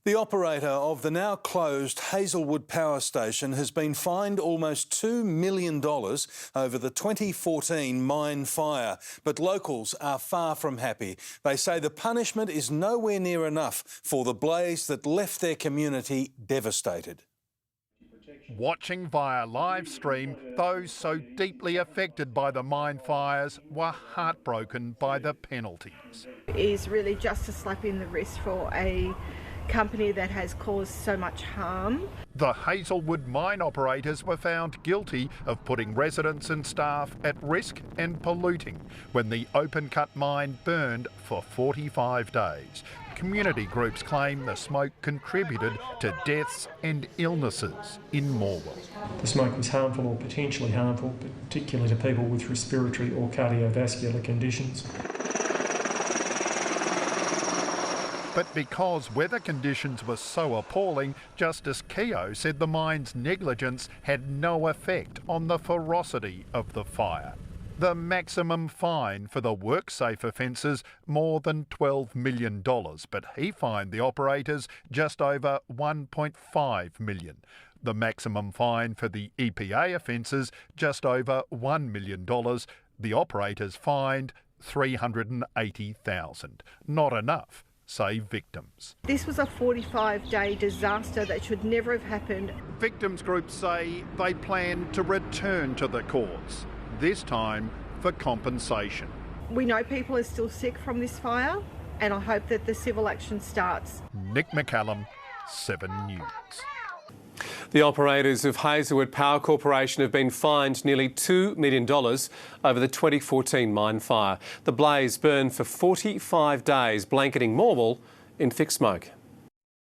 The operator of the now closed Hazelwood power station has been fined almost $2 million over the 2014 mine fire. But locals are far from happy. They say the punishment is nowhere near enough for the blaze that left their community devastated. Watching via live stream, those so deeply affected by the mine fires were heartbroken by the penalties. It is really just a slap in the wrist for a company that has caused so much harm. The Hazelwood mine operators were found guilty of putting residents and staff at risk and polluting when the open-cut mine burned for 45 days. Community groups claim the smoke contributed to deaths and illnesses in Morwell. The smoke was harmful or potentially harmful, particularly to people with respiratory or cardiovascular conditions. But because weather conditions were so appalling, Justice Keogh said the mine's negligence had no effect on the ferocity of the fire. The maximum fine for the WorkSafe offences, more than $12 million, but he fined the operators just over $1.5 million. The maximum fine for the EPA offences, just over $1 million. The operators fined $380,000. Not enough, say victims. This was a 45-day disaster that should never have happened. Victims groups say they plan to return to the courts, this time for compensation. We know people are still sick from this fire, and I hope that the civil action starts. Nick McCallum, 7 News. The operators of Hazelwood Power Corporation have been fined nearly $2 million over the 2014 mine fire. The blaze burned for 45 days, blanketing Morwell in thick smoke.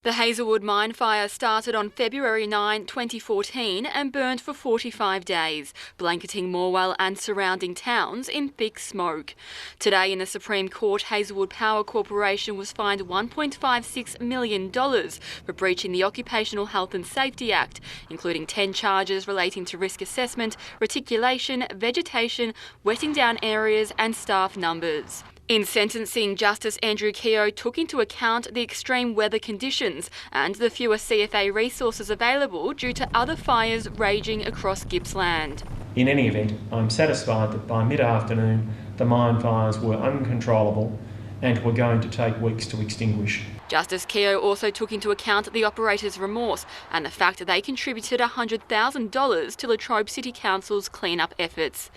The Hazelwood mine fire started on February 9, 2014 and burned for 45 days, blanketing Morwell and surrounding towns in thick smoke. Today in the Supreme Court, Hazelwood Power Corporation was fined $1.56 million for breaching the Occupational Health and Safety Act, including 10 charges relating to risk assessment, reticulation, vegetation, wetting down areas and staff numbers. In sentencing, Justice Andrew Keogh took into account the extreme weather conditions and the fewer CFA resources available due to other fires raging across Gippsland. In any event, I'm satisfied that by mid-afternoon the mine fires were uncontrollable and were going to take weeks to extinguish. Justice Keogh also took into account the operators' remorse and the fact that they contributed $100,000 to Latrobe City Council's clean-up efforts.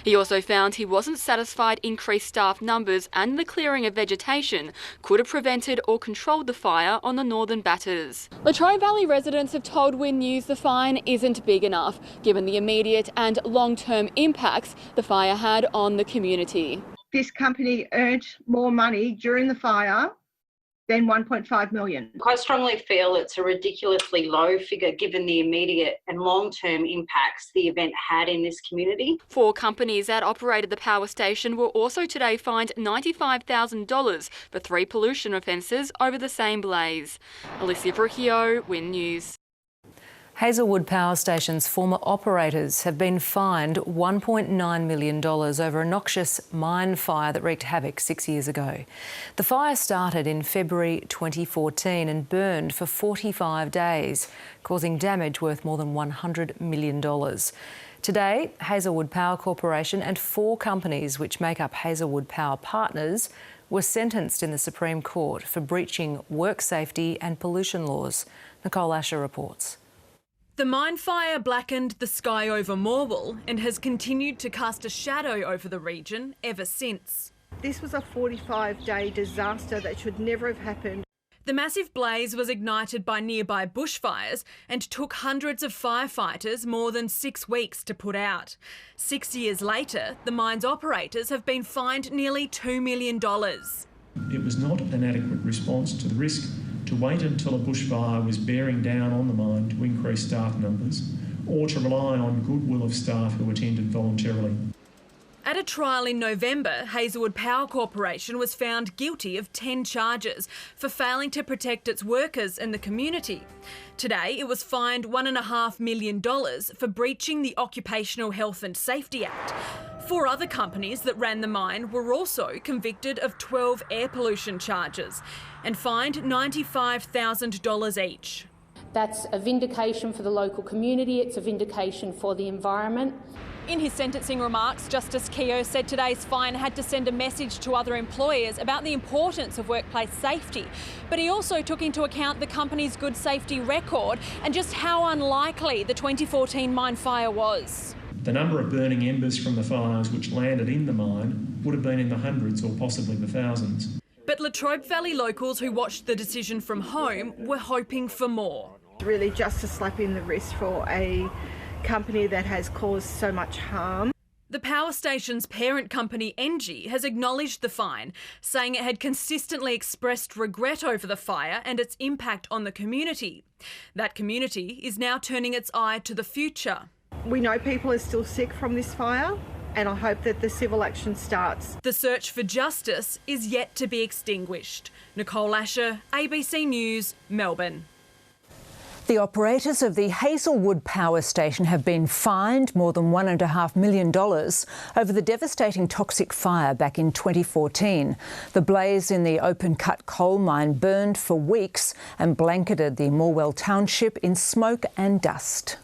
He also found he wasn't satisfied increased staff numbers and the clearing of vegetation could have prevented or controlled the fire on the northern batters. Latrobe Valley residents have told Win News the fine isn't big enough, given the immediate and long-term impacts the fire had on the community. This company earned more money during the fire than $1.5 million. I strongly feel it's a ridiculously low figure given the immediate and long-term impacts the event had in this community. 4 companies that operated the power station were also today fined $95,000 for 3 pollution offences over the same blaze. Alicia Bruchio, Win News. Hazelwood Power Station's former operators have been fined $1.9 million over a noxious mine fire that wreaked havoc 6 years ago. The fire started in February 2014 and burned for 45 days, causing damage worth more than $100 million. Today, Hazelwood Power Corporation and 4 companies which make up Hazelwood Power Partners were sentenced in the Supreme Court for breaching work safety and pollution laws. Nicole Asher reports. The mine fire blackened the sky over Morwell and has continued to cast a shadow over the region ever since. This was a 45-day disaster that should never have happened. The massive blaze was ignited by nearby bushfires and took hundreds of firefighters more than 6 weeks to put out. 6 years later, the mine's operators have been fined nearly $2 million. It was not an adequate response to the risk to wait until a bushfire was bearing down on the mine to increase staff numbers, or to rely on goodwill of staff who attended voluntarily. At a trial in November, Hazelwood Power Corporation was found guilty of 10 charges for failing to protect its workers and the community. Today, it was fined $1.5 million for breaching the Occupational Health and Safety Act. 4 other companies that ran the mine were also convicted of 12 air pollution charges and fined $95,000 each. That's a vindication for the local community, it's a vindication for the environment. In his sentencing remarks, Justice Keogh said today's fine had to send a message to other employers about the importance of workplace safety. But he also took into account the company's good safety record and just how unlikely the 2014 mine fire was. The number of burning embers from the fires which landed in the mine would have been in the hundreds or possibly the thousands. But Latrobe Valley locals who watched the decision from home were hoping for more. Really just a slap in the wrist for a company that has caused so much harm. The power station's parent company, Engie, has acknowledged the fine, saying it had consistently expressed regret over the fire and its impact on the community. That community is now turning its eye to the future. We know people are still sick from this fire, and I hope that the civil action starts. The search for justice is yet to be extinguished. Nicole Asher, ABC News, Melbourne. The operators of the Hazelwood power station have been fined more than $1.5 million over the devastating toxic fire back in 2014. The blaze in the open-cut coal mine burned for weeks and blanketed the Morwell township in smoke and dust.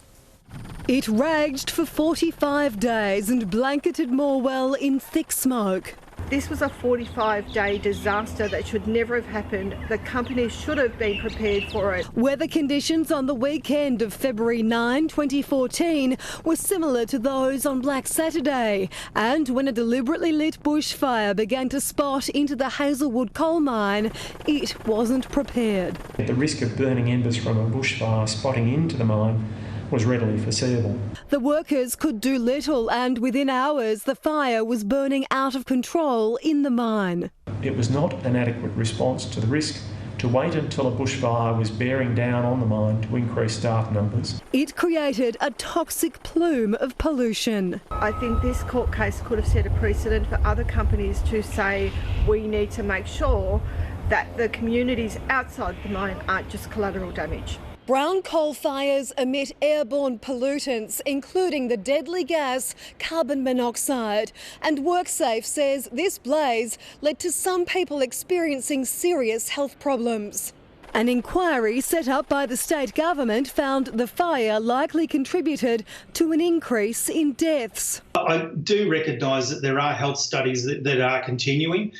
It raged for 45 days and blanketed Morwell in thick smoke. This was a 45-day disaster that should never have happened. The company should have been prepared for it. Weather conditions on the weekend of February 9, 2014 were similar to those on Black Saturday. And when a deliberately lit bushfire began to spot into the Hazelwood coal mine, it wasn't prepared. The risk of burning embers from a bushfire spotting into the mine was readily foreseeable. The workers could do little, and within hours the fire was burning out of control in the mine. It was not an adequate response to the risk to wait until a bushfire was bearing down on the mine to increase staff numbers. It created a toxic plume of pollution. I think this court case could have set a precedent for other companies to say we need to make sure that the communities outside the mine aren't just collateral damage. Brown coal fires emit airborne pollutants, including the deadly gas carbon monoxide. And WorkSafe says this blaze led to some people experiencing serious health problems. An inquiry set up by the state government found the fire likely contributed to an increase in deaths. I do recognise that there are health studies that are continuing.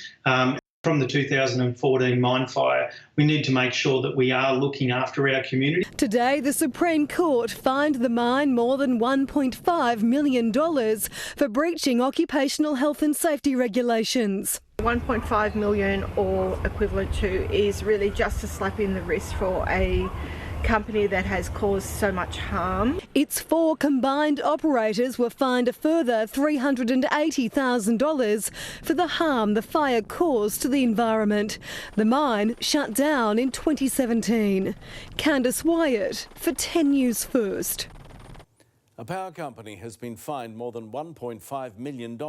From the 2014 mine fire, we need to make sure that we are looking after our community. Today, the Supreme Court fined the mine more than $1.5 million for breaching occupational health and safety regulations. $1.5 million or equivalent to is really just a slap in the wrist for a company that has caused so much harm. Its 4 combined operators were fined a further $380,000 for the harm the fire caused to the environment. The mine shut down in 2017. Candice Wyatt for 10 News First. A power company has been fined more than $1.5 million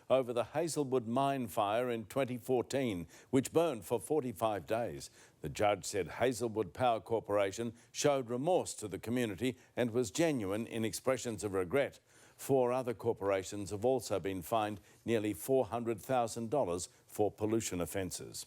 over the Hazelwood mine fire in 2014, which burned for 45 days. The judge said Hazelwood Power Corporation showed remorse to the community and was genuine in expressions of regret. 4 other corporations have also been fined nearly $400,000 for pollution offences.